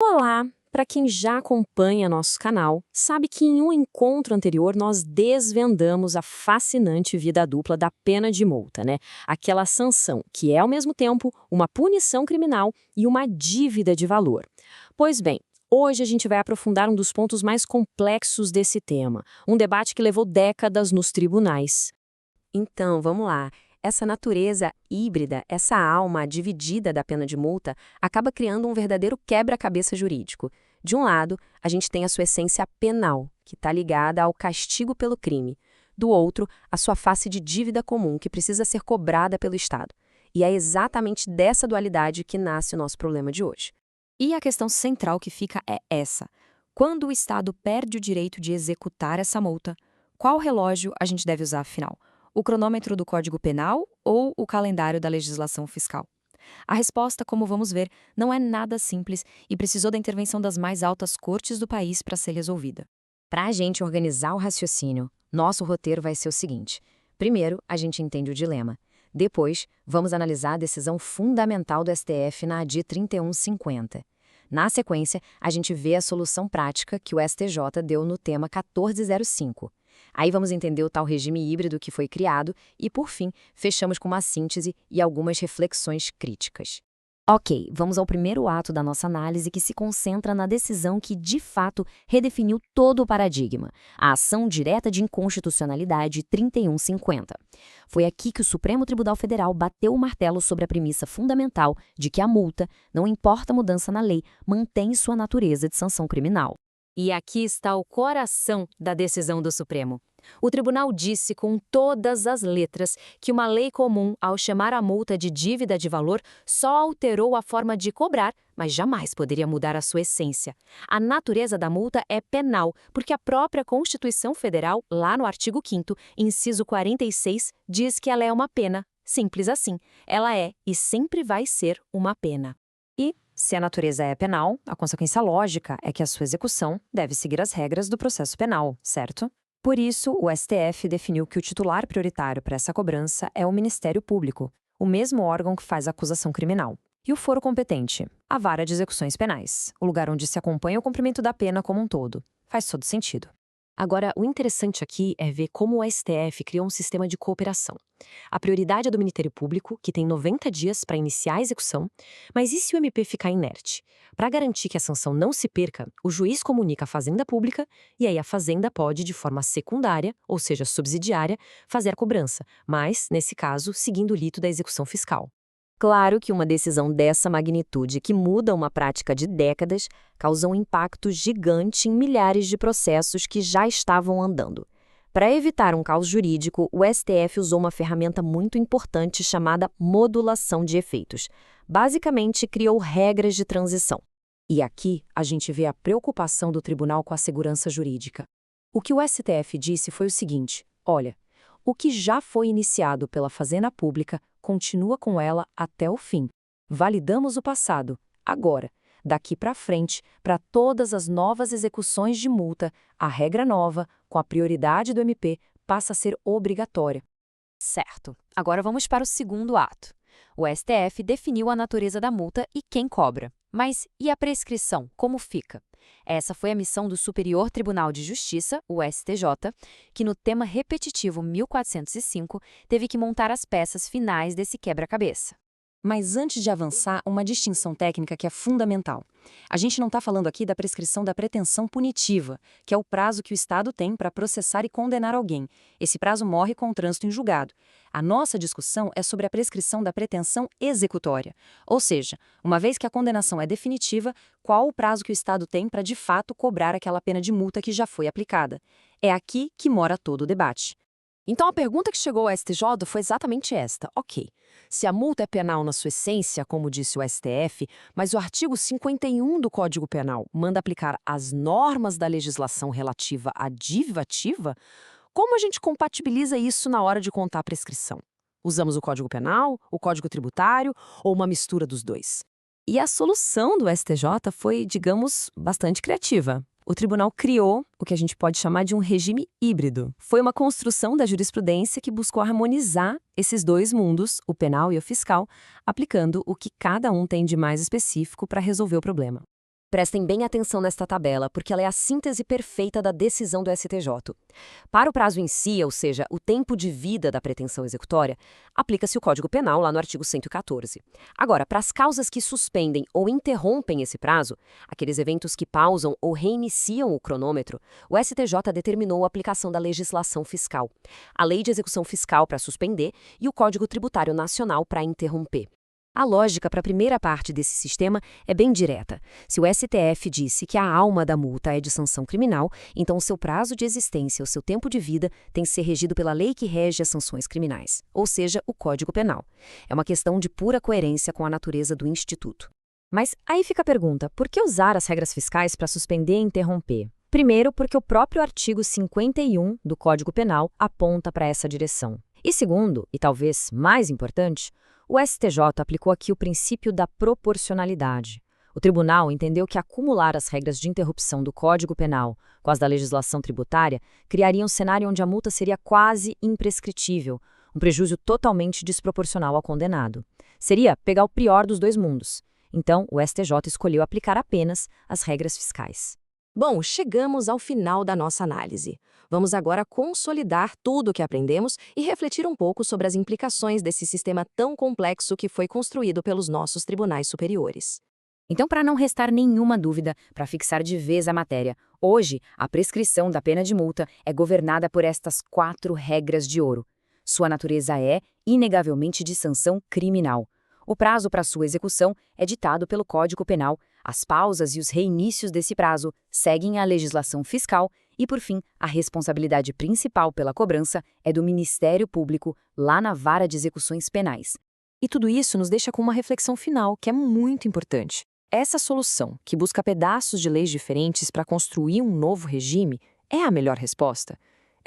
Olá! Para quem já acompanha nosso canal, sabe que em um encontro anterior nós desvendamos a fascinante vida dupla da pena de multa, né? Aquela sanção que é ao mesmo tempo uma punição criminal e uma dívida de valor. Pois bem, hoje a gente vai aprofundar um dos pontos mais complexos desse tema, um debate que levou décadas nos tribunais. Então, vamos lá. Essa natureza híbrida, essa alma dividida da pena de multa, acaba criando um verdadeiro quebra-cabeça jurídico. De um lado, a gente tem a sua essência penal, que está ligada ao castigo pelo crime. Do outro, a sua face de dívida comum, que precisa ser cobrada pelo Estado. E é exatamente dessa dualidade que nasce o nosso problema de hoje. E a questão central que fica é essa: quando o Estado perde o direito de executar essa multa, qual relógio a gente deve usar afinal? O cronômetro do Código Penal ou o calendário da legislação fiscal? A resposta, como vamos ver, não é nada simples e precisou da intervenção das mais altas cortes do país para ser resolvida. Para a gente organizar o raciocínio, nosso roteiro vai ser o seguinte. Primeiro, a gente entende o dilema. Depois, vamos analisar a decisão fundamental do STF na ADI 3150. Na sequência, a gente vê a solução prática que o STJ deu no tema 1405. Aí vamos entender o tal regime híbrido que foi criado e, por fim, fechamos com uma síntese e algumas reflexões críticas. Ok, vamos ao primeiro ato da nossa análise que se concentra na decisão que, de fato, redefiniu todo o paradigma, a ação direta de inconstitucionalidade 3150. Foi aqui que o Supremo Tribunal Federal bateu o martelo sobre a premissa fundamental de que a multa, não importa a mudança na lei, mantém sua natureza de sanção criminal. E aqui está o coração da decisão do Supremo. O tribunal disse com todas as letras que uma lei comum, ao chamar a multa de dívida de valor, só alterou a forma de cobrar, mas jamais poderia mudar a sua essência. A natureza da multa é penal, porque a própria Constituição Federal, lá no artigo 5º, inciso 46, diz que ela é uma pena. Simples assim. Ela é e sempre vai ser uma pena. E, se a natureza é penal, a consequência lógica é que a sua execução deve seguir as regras do processo penal, certo? Por isso, o STF definiu que o titular prioritário para essa cobrança é o Ministério Público, o mesmo órgão que faz a acusação criminal. E o foro competente? A Vara de Execuções Penais, o lugar onde se acompanha o cumprimento da pena como um todo. Faz todo sentido. Agora, o interessante aqui é ver como o STF criou um sistema de cooperação. A prioridade é do Ministério Público, que tem 90 dias para iniciar a execução, mas e se o MP ficar inerte? Para garantir que a sanção não se perca, o juiz comunica à Fazenda Pública e aí a Fazenda pode, de forma secundária, ou seja, subsidiária, fazer a cobrança, mas, nesse caso, seguindo o rito da execução fiscal. Claro que uma decisão dessa magnitude, que muda uma prática de décadas, causou um impacto gigante em milhares de processos que já estavam andando. Para evitar um caos jurídico, o STF usou uma ferramenta muito importante chamada modulação de efeitos. Basicamente, criou regras de transição. E aqui a gente vê a preocupação do tribunal com a segurança jurídica. O que o STF disse foi o seguinte: olha, o que já foi iniciado pela Fazenda Pública continua com ela até o fim. Validamos o passado. Agora, daqui para frente, para todas as novas execuções de multa, a regra nova, com a prioridade do MP, passa a ser obrigatória. Certo. Agora vamos para o segundo ato. O STF definiu a natureza da multa e quem cobra. Mas e a prescrição, como fica? Essa foi a missão do Superior Tribunal de Justiça, o STJ, que no tema repetitivo 1405 teve que montar as peças finais desse quebra-cabeça. Mas antes de avançar, uma distinção técnica que é fundamental. A gente não está falando aqui da prescrição da pretensão punitiva, que é o prazo que o Estado tem para processar e condenar alguém. Esse prazo morre com o trânsito em julgado. A nossa discussão é sobre a prescrição da pretensão executória. Ou seja, uma vez que a condenação é definitiva, qual o prazo que o Estado tem para de fato cobrar aquela pena de multa que já foi aplicada? É aqui que mora todo o debate. Então a pergunta que chegou ao STJ foi exatamente esta. Ok, se a multa é penal na sua essência, como disse o STF, mas o artigo 51 do Código Penal manda aplicar as normas da legislação relativa à dívida ativa, como a gente compatibiliza isso na hora de contar a prescrição? Usamos o Código Penal, o Código Tributário ou uma mistura dos dois? E a solução do STJ foi, digamos, bastante criativa. O tribunal criou o que a gente pode chamar de um regime híbrido. Foi uma construção da jurisprudência que buscou harmonizar esses dois mundos, o penal e o fiscal, aplicando o que cada um tem de mais específico para resolver o problema. Prestem bem atenção nesta tabela, porque ela é a síntese perfeita da decisão do STJ. Para o prazo em si, ou seja, o tempo de vida da pretensão executória, aplica-se o Código Penal lá no artigo 114. Agora, para as causas que suspendem ou interrompem esse prazo, aqueles eventos que pausam ou reiniciam o cronômetro, o STJ determinou a aplicação da legislação fiscal, a Lei de Execução Fiscal para suspender e o Código Tributário Nacional para interromper. A lógica para a primeira parte desse sistema é bem direta. Se o STF disse que a alma da multa é de sanção criminal, então o seu prazo de existência, o seu tempo de vida, tem que ser regido pela lei que rege as sanções criminais, ou seja, o Código Penal. É uma questão de pura coerência com a natureza do Instituto. Mas aí fica a pergunta, por que usar as regras fiscais para suspender e interromper? Primeiro, porque o próprio artigo 51 do Código Penal aponta para essa direção. E segundo, e talvez mais importante, o STJ aplicou aqui o princípio da proporcionalidade. O tribunal entendeu que acumular as regras de interrupção do Código Penal com as da legislação tributária criaria um cenário onde a multa seria quase imprescritível, um prejuízo totalmente desproporcional ao condenado. Seria pegar o pior dos dois mundos. Então, o STJ escolheu aplicar apenas as regras fiscais. Bom, chegamos ao final da nossa análise. Vamos agora consolidar tudo o que aprendemos e refletir um pouco sobre as implicações desse sistema tão complexo que foi construído pelos nossos tribunais superiores. Então, para não restar nenhuma dúvida, para fixar de vez a matéria, hoje a prescrição da pena de multa é governada por estas 4 regras de ouro. Sua natureza é, inegavelmente, de sanção criminal. O prazo para sua execução é ditado pelo Código Penal, as pausas e os reinícios desse prazo seguem a legislação fiscal e, por fim, a responsabilidade principal pela cobrança é do Ministério Público, lá na Vara de Execuções Penais. E tudo isso nos deixa com uma reflexão final, que é muito importante. Essa solução, que busca pedaços de leis diferentes para construir um novo regime, é a melhor resposta?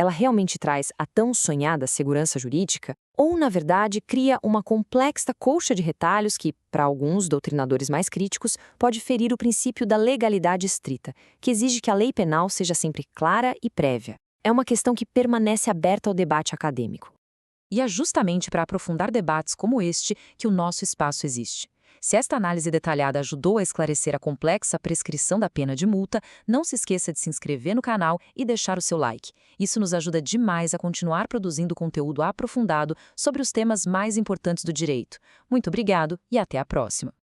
Ela realmente traz a tão sonhada segurança jurídica? Ou, na verdade, cria uma complexa colcha de retalhos que, para alguns doutrinadores mais críticos, pode ferir o princípio da legalidade estrita, que exige que a lei penal seja sempre clara e prévia? É uma questão que permanece aberta ao debate acadêmico. E é justamente para aprofundar debates como este que o nosso espaço existe. Se esta análise detalhada ajudou a esclarecer a complexa prescrição da pena de multa, não se esqueça de se inscrever no canal e deixar o seu like. Isso nos ajuda demais a continuar produzindo conteúdo aprofundado sobre os temas mais importantes do direito. Muito obrigado e até a próxima!